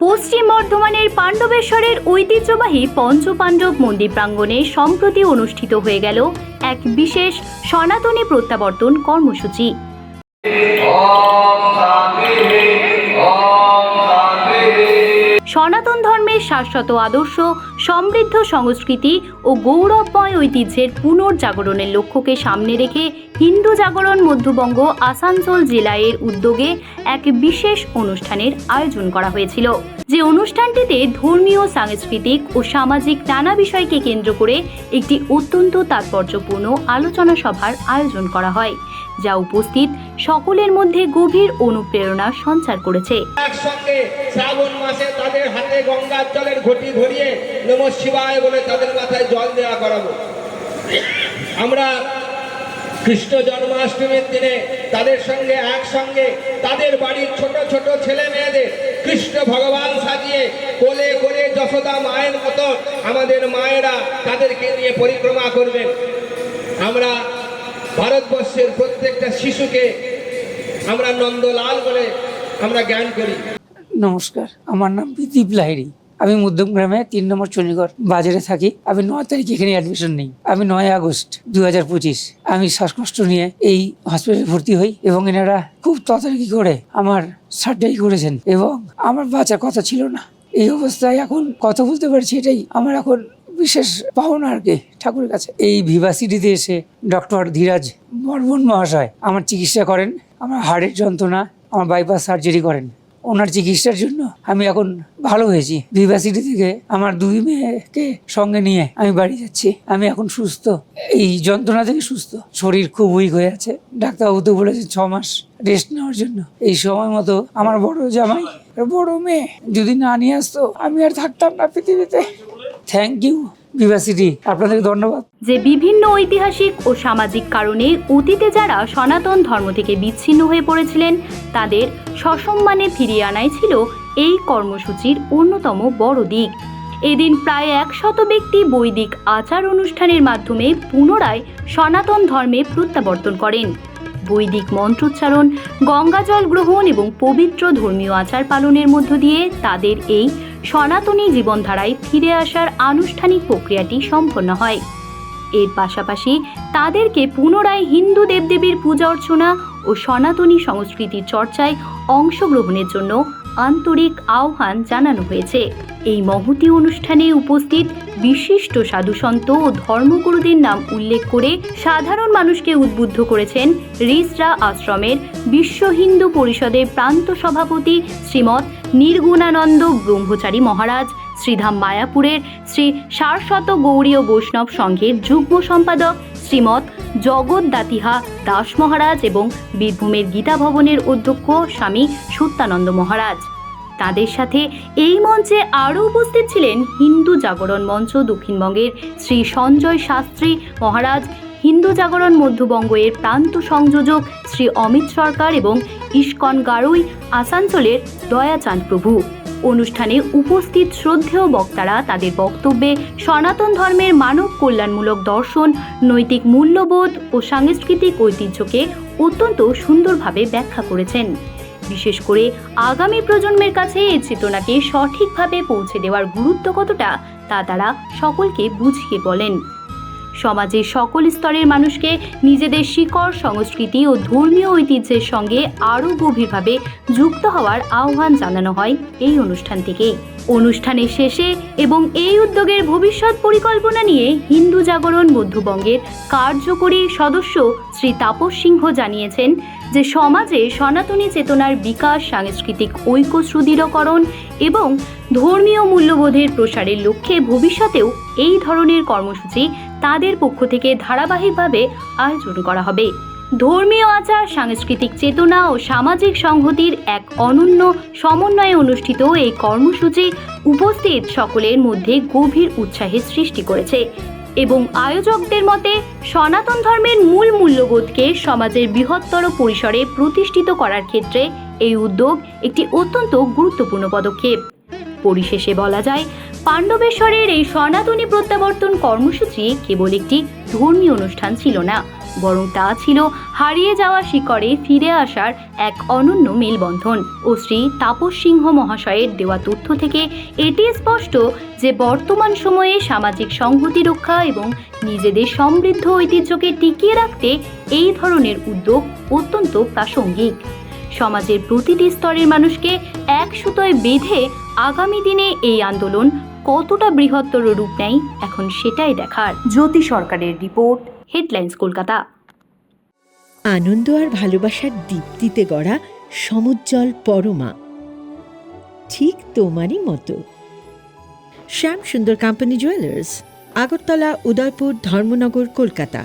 পশ্চিম বর্ধমানের পাণ্ডবেশ্বরের ঐতিহ্যবাহী পঞ্চপাণ্ডব মন্দির প্রাঙ্গণে সম্প্রতি অনুষ্ঠিত হয়ে গেল এক বিশেষ সনাতনী প্রত্যাবর্তন কর্মসূচি। সনাতন ধর্মের শাশ্বত আদর্শ, সমৃদ্ধ সংস্কৃতি ও গৌরবময় ঐতিহ্যের পুনর্জাগরণের লক্ষ্যকে সামনে রেখে হিন্দু জাগরণ মধ্যবঙ্গ আসানসোল জেলার উদ্যোগে এক বিশেষ অনুষ্ঠানের আয়োজন করা হয়েছিল। যে অনুষ্ঠানটিতে ধর্মীয়, সাংস্কৃতিক ও সামাজিক নানা বিষয়কে কেন্দ্র করে একটি অত্যন্ত তাৎপর্যপূর্ণ আলোচনা সভার আয়োজন করা হয়, যা উপস্থিত সকলের মধ্যে গভীর অনুপ্রেরণা সঞ্চার করেছে। একসঙ্গে শ্রাবণ মাসে তাদের হাতে গঙ্গার জলের ঘটি ধরিয়ে নমঃ শিবায় বলে তাদের মাথায় জল দেওয়া করাবো। আমরা কৃষ্ণ জন্মাষ্টমীর দিনে তাদের সঙ্গে একসঙ্গে তাদের বাড়ির ছোট ছোট ছেলে মেয়েদের কৃষ্ণ ভগবান সাজিয়ে কোলে করে যশোদা মায়ের মতো আমাদের মায়েরা তাদেরকে নিয়ে পরিক্রমা করবেন। আমরা ভারতবর্ষের প্রত্যেকটা শিশুকে আমরা নন্দলাল বলে আমরা জ্ঞান করি। নমস্কার, আমার নাম বিদীপ লাহিড়ী। আমি মধ্যমগ্রামে 3 নম্বর চণ্ডীগড় বাজারে থাকি। আমি 9 তারিখ এখানে অ্যাডমিশন নিই। আমি 9 আগস্ট 2025 আমি শ্বাসকষ্ট নিয়ে এই হসপিটালে ভর্তি হই এবং এনারা খুব তাড়াতাড়ি করে আমার সার্জারি করেছেন এবং আমার বাঁচার কথা ছিল না। এই অবস্থায় এখন কথা বলতে পারছি, এটাই আমার এখন বিশেষ পাওনা আর কি ঠাকুরের কাছে। এই ভিভাসিটিতে এসে ডক্টর ধীরাজ বর্মন মহাশয় আমার চিকিৎসা করেন। আমার হার্টের যন্ত্রণা, আমার বাইপাস সার্জারি করেন। ওনার চিকিৎসার জন্য আমি এখন ভালো হয়েছি। ভিভাসিটি থেকে আমার 2 মেয়েকে সঙ্গে নিয়ে আমি বাড়ি যাচ্ছি। আমি এখন সুস্থ, এই যন্ত্রণা থেকে সুস্থ। শরীর খুব উইক হয়ে আছে। ডাক্তারবাবু তো বলেছে 6 মাস রেস্ট নেওয়ার জন্য। এই সময় মতো আমার বড় জামাই, বড় মেয়ে যদি না নিয়ে আসতো আমি আর থাকতাম না পৃথিবীতে। থ্যাংক ইউ ভিভাসিটি, আপনাদের ধন্যবাদ। যে বিভিন্ন ঐতিহাসিক ও সামাজিক কারণে অতীতে যারা সনাতন ধর্ম থেকে বিচ্ছিন্ন হয়ে পড়েছিলেন তাদের সসম্মানে ফিরিয়ে আনাই ছিল এই কর্মসূচির অন্যতম বড় দিক। এদিন প্রায় 100 ব্যক্তি বৈদিক আচার অনুষ্ঠানের মাধ্যমে পুনরায় সনাতন ধর্মে প্রত্যাবর্তন করেন। বৈদিক মন্ত্রোচ্চারণ, গঙ্গাজল গ্রহণ এবং পবিত্র ধর্মীয় আচার পালনের মধ্য দিয়ে তাদের এই সনাতনী জীবনধারায় ফিরে আসার আনুষ্ঠানিক প্রক্রিয়াটি সম্পন্ন হয়। এর পাশাপাশি তাদেরকে পুনরায় হিন্দু দেবদেবীর পূজা অর্চনা ও সনাতনী সংস্কৃতির চর্চায় অংশগ্রহণের জন্য আন্তরিক আহ্বান জানানো হয়েছে। এই মহতী অনুষ্ঠানে উপস্থিত বিশিষ্ট সাধুসন্ত ও ধর্মগুরুদের নাম উল্লেখ করে সাধারণ মানুষকে উদ্বুদ্ধ করেছেন রিসরা আশ্রমের বিশ্ব হিন্দু পরিষদের প্রান্ত সভাপতি শ্রীমৎ নির্গুণানন্দ ব্রহ্মচারী মহারাজ, শ্রীধাম মায়াপুরের শ্রী সারস্বত গৌড়ীয় বৈষ্ণব সংঘের যুগ্ম সম্পাদক শ্রীমৎ জগৎদাতিহা দাস মহারাজ এবং বীরভূমের গীতা ভবনের অধ্যক্ষ স্বামী সত্যানন্দ মহারাজ। তাদের সাথে এই মঞ্চে আরও উপস্থিত ছিলেন হিন্দু জাগরণ মঞ্চ দক্ষিণবঙ্গের শ্রী সঞ্জয় শাস্ত্রী মহারাজ, হিন্দু জাগরণ মধ্যবঙ্গ এর প্রান্ত সংযোজক শ্রী অমিত সরকার এবং ইস্কন গারুই আসানসোলের দয়াচাঁদ প্রভু। অনুষ্ঠানে উপস্থিত শ্রদ্ধেয় বক্তারা তাদের বক্তব্যে সনাতন ধর্মের মানব কল্যাণমূলক দর্শন, নৈতিক মূল্যবোধ ও সাংস্কৃতিক ঐতিহ্যকে অত্যন্ত সুন্দরভাবে ব্যাখ্যা করেছেন। বিশেষ করে আগামী প্রজন্মের কাছে এই চেতনাকে সঠিকভাবে পৌঁছে দেওয়ার গুরুত্ব কতটা তা তারা সকলকে বুঝিয়ে বলেন। সমাজের সকল স্তরের মানুষকে নিজেদের শিকড়, সংস্কৃতি ও ধর্মীয় ঐতিহ্যের সঙ্গে আরও গভীরভাবে যুক্ত হওয়ার আহ্বান জানানো হয় এই অনুষ্ঠান থেকেই। অনুষ্ঠানের শেষে এবং এই উদ্যোগের ভবিষ্যৎ পরিকল্পনা নিয়ে হিন্দু জাগরণ মধ্যবঙ্গের কার্যকরী সদস্য শ্রী তাপস সিংহ জানিয়েছেন যে সমাজে সনাতনী চেতনার বিকাশ, সাংস্কৃতিক ঐক্য সুদৃঢ়করণ এবং ধর্মীয় মূল্যবোধের প্রসারের লক্ষ্যে ভবিষ্যতেও এই ধরনের কর্মসূচি তাদের পক্ষ থেকে ধারাবাহিকভাবে আয়োজন করা হবে। ধর্মীয় আচার, সাংস্কৃতিক চেতনা ও সামাজিক সংহতির এক অনন্য সমন্বয়ে অনুষ্ঠিত এই কর্মসূচি উপস্থিত সকলের মধ্যে গভীর উৎসাহের সৃষ্টি করেছে এবং আয়োজকদের মতে সনাতন ধর্মের মূল মূল্যবোধকে সমাজের বৃহত্তর পরিসরে প্রতিষ্ঠিত করার ক্ষেত্রে এই উদ্যোগ একটি অত্যন্ত গুরুত্বপূর্ণ পদক্ষেপ। পরিশেষে বলা যায়, পাণ্ডবেশ্বরের এই সনাতনী প্রত্যাবর্তন কর্মসূচি কেবল একটি ধর্মীয় অনুষ্ঠান ছিল না, বরং তা ছিল হারিয়ে যাওয়া শিকড়ে ফিরে আসার এক অনন্য মেলবন্ধন। ও শ্রী তাপস সিংহ মহাশয়ের দেওয়া তথ্য থেকে এটি স্পষ্ট যে বর্তমান সময়ে সামাজিক সংহতি রক্ষা এবং নিজেদের সমৃদ্ধ ঐতিহ্যকে টিকিয়ে রাখতে এই ধরনের উদ্যোগ অত্যন্ত প্রাসঙ্গিক। সমাজের প্রতিটি স্তরের মানুষকে এক সুতোয় বেঁধে আগামী দিনে এই আন্দোলন কতটা বৃহত্তর রূপ নেয় এখন সেটাই দেখার। জ্যোতি সরকারের রিপোর্ট, হেডলাইন্স কলকাতা। আনন্দ আর ভালোবাসার দীপ্তিতে গড়া সমুজ্জ্বল পরমা, ঠিক তোমারই মতো। শ্যাম সুন্দর কোম্পানি জুয়েলার্স, আগরতলা, উদয়পুর, ধর্মনগর, কলকাতা।